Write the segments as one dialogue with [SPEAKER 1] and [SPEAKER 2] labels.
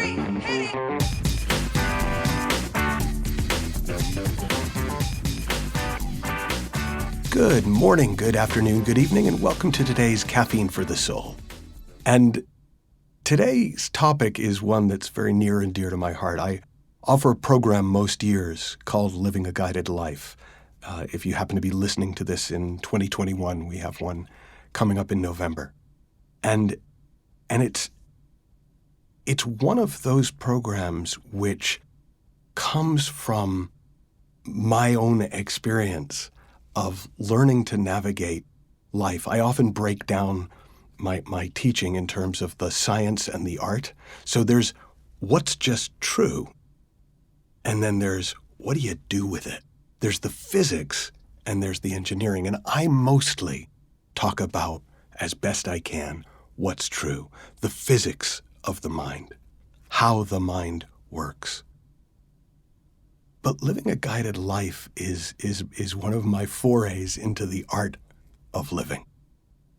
[SPEAKER 1] 3, hit it!
[SPEAKER 2] Good morning, good afternoon, good evening, and welcome to today's Caffeine for the Soul. And today's topic is one that's very near and dear to my heart. I offer a program most years called Living a Guided Life. If you happen to be listening to this in 2021, we have one coming up in November. And it's one of those programs which comes from my own experience of learning to navigate life. I often break down my teaching in terms of the science and the art. So there's what's just true, and then there's what do you do with it? There's the physics, and there's the engineering. And I mostly talk about, as best I can, what's true, the physics of the mind, how the mind works. But living a guided life is one of my forays into the art of living.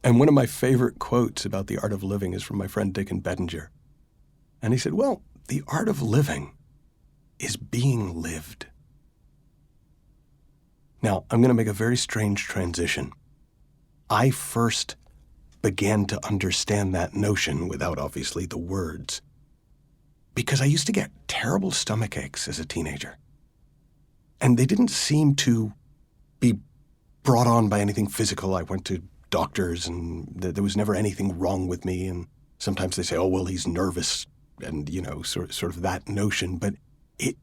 [SPEAKER 2] And one of my favorite quotes about the art of living is from my friend Dick and Bettinger. And he said, well, the art of living is being lived. Now, I'm going to make a very strange transition. I first began to understand that notion without obviously the words because I used to get terrible stomach aches as a teenager. And they didn't seem to be brought on by anything physical. I went to doctors and there was never anything wrong with me. And sometimes they say, oh, well, he's nervous and, sort of that notion. But it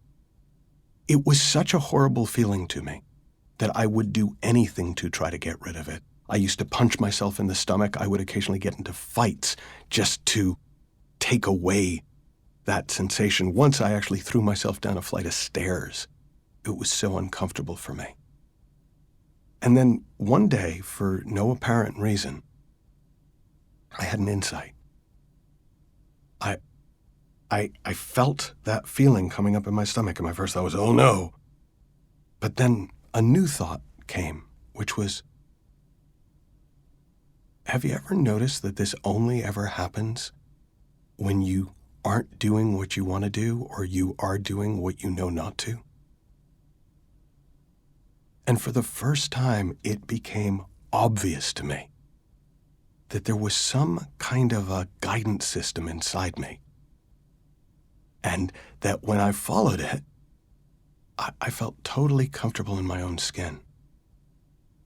[SPEAKER 2] was such a horrible feeling to me that I would do anything to try to get rid of it. I used to punch myself in the stomach. I would occasionally get into fights just to take away that sensation. Once I actually threw myself down a flight of stairs. It was so uncomfortable for me. And then one day, for no apparent reason, I had an insight. I felt that feeling coming up in my stomach, and my first thought was, oh no. But then a new thought came, which was, have you ever noticed that this only ever happens when you aren't doing what you want to do or you are doing what you know not to? And for the first time, it became obvious to me that there was some kind of a guidance system inside me. And that when I followed it, I felt totally comfortable in my own skin.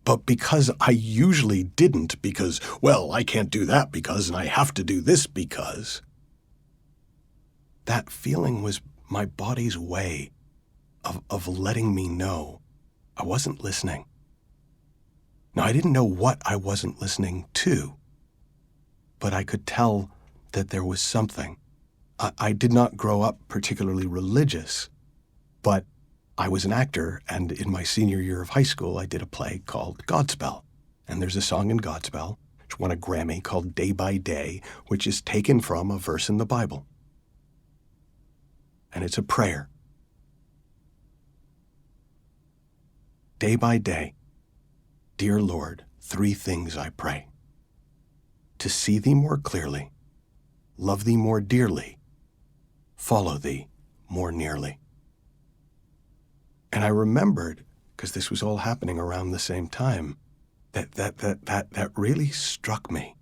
[SPEAKER 2] But because I usually didn't, because, well, I can't do that because, and I have to do this because, that feeling was my body's way of letting me know I wasn't listening. Now, I didn't know what I wasn't listening to, but I could tell that there was something. I did not grow up particularly religious, but I was an actor, and in my senior year of high school, I did a play called Godspell. And there's a song in Godspell, which won a Grammy, called Day by Day, which is taken from a verse in the Bible. And it's a prayer. Day by day, dear Lord, 3 things I pray. To see thee more clearly, love thee more dearly, follow thee more nearly. And I remembered, because this was all happening around the same time, that really struck me.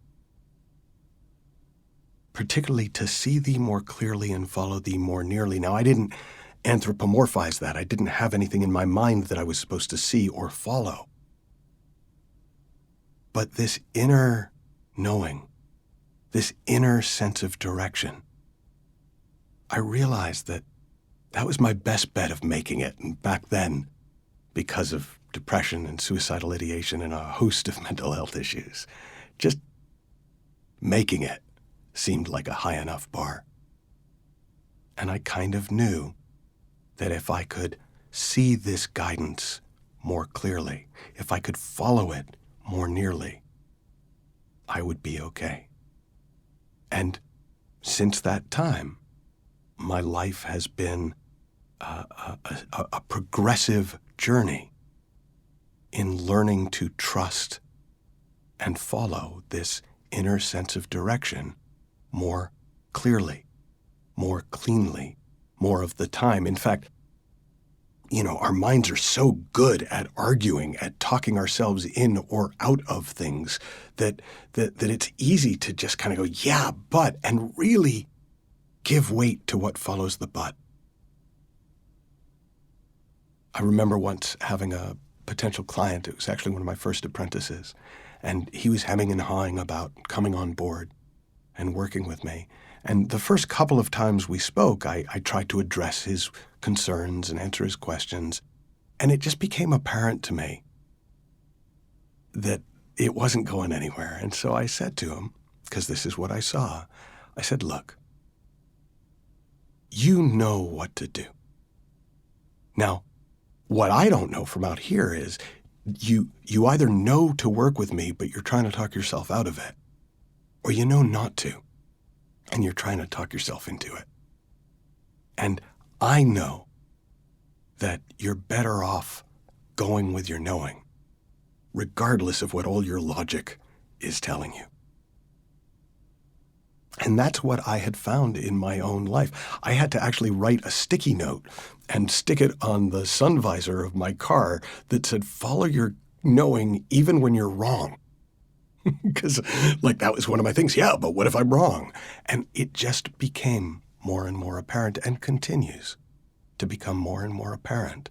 [SPEAKER 2] Particularly to see thee more clearly and follow thee more nearly. Now, I didn't anthropomorphize that. I didn't have anything in my mind that I was supposed to see or follow. But this inner knowing, this inner sense of direction, I realized that was my best bet of making it. And back then, because of depression and suicidal ideation and a host of mental health issues, just making it seemed like a high enough bar. And I kind of knew that if I could see this guidance more clearly, if I could follow it more nearly, I would be okay. And since that time, my life has been a progressive journey in learning to trust and follow this inner sense of direction more clearly. more cleanly, more of the time. In fact, our minds are so good at arguing, at talking ourselves in or out of things that it's easy to just kind of go, yeah, but, and really give weight to what follows the but. I remember once having a potential client. It was actually one of my first apprentices, and he was hemming and hawing about coming on board and working with me. And the first couple of times we spoke, I tried to address his concerns and answer his questions. And it just became apparent to me that it wasn't going anywhere. And so I said to him, because this is what I saw, I said, look, you know what to do. Now, what I don't know from out here is you either know to work with me, but you're trying to talk yourself out of it, or you know not to, and you're trying to talk yourself into it. And I know that you're better off going with your knowing, regardless of what all your logic is telling you. And that's what I had found in my own life. I had to actually write a sticky note and stick it on the sun visor of my car that said, follow your knowing even when you're wrong. Because that was one of my things. Yeah, but what if I'm wrong? And it just became more and more apparent, and continues to become more and more apparent,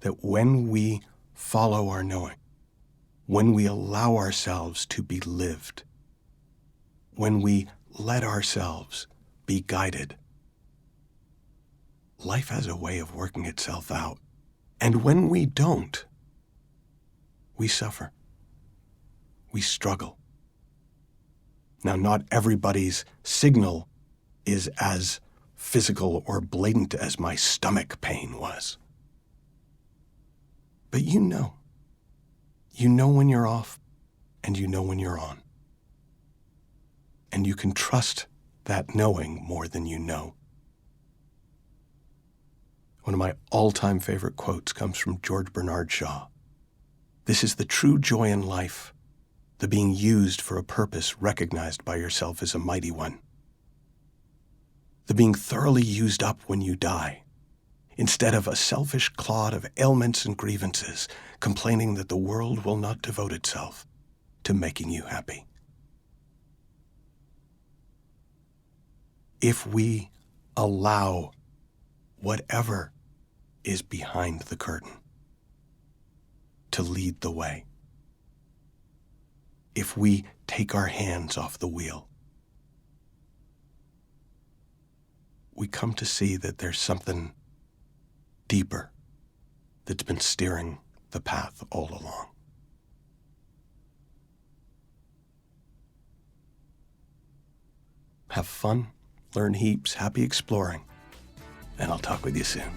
[SPEAKER 2] that when we follow our knowing, when we allow ourselves to be lived, when we let ourselves be guided, life has a way of working itself out. And when we don't, we suffer. We struggle. Now, not everybody's signal is as physical or blatant as my stomach pain was. But you know when you're off, and you know when you're on. And you can trust that knowing more than you know. One of my all-time favorite quotes comes from George Bernard Shaw. This is the true joy in life, the being used for a purpose recognized by yourself as a mighty one. The being thoroughly used up when you die, instead of a selfish clod of ailments and grievances, complaining that the world will not devote itself to making you happy. If we allow whatever is behind the curtain to lead the way, if we take our hands off the wheel, we come to see that there's something deeper that's been steering the path all along. Have fun, learn heaps, happy exploring, and I'll talk with you soon.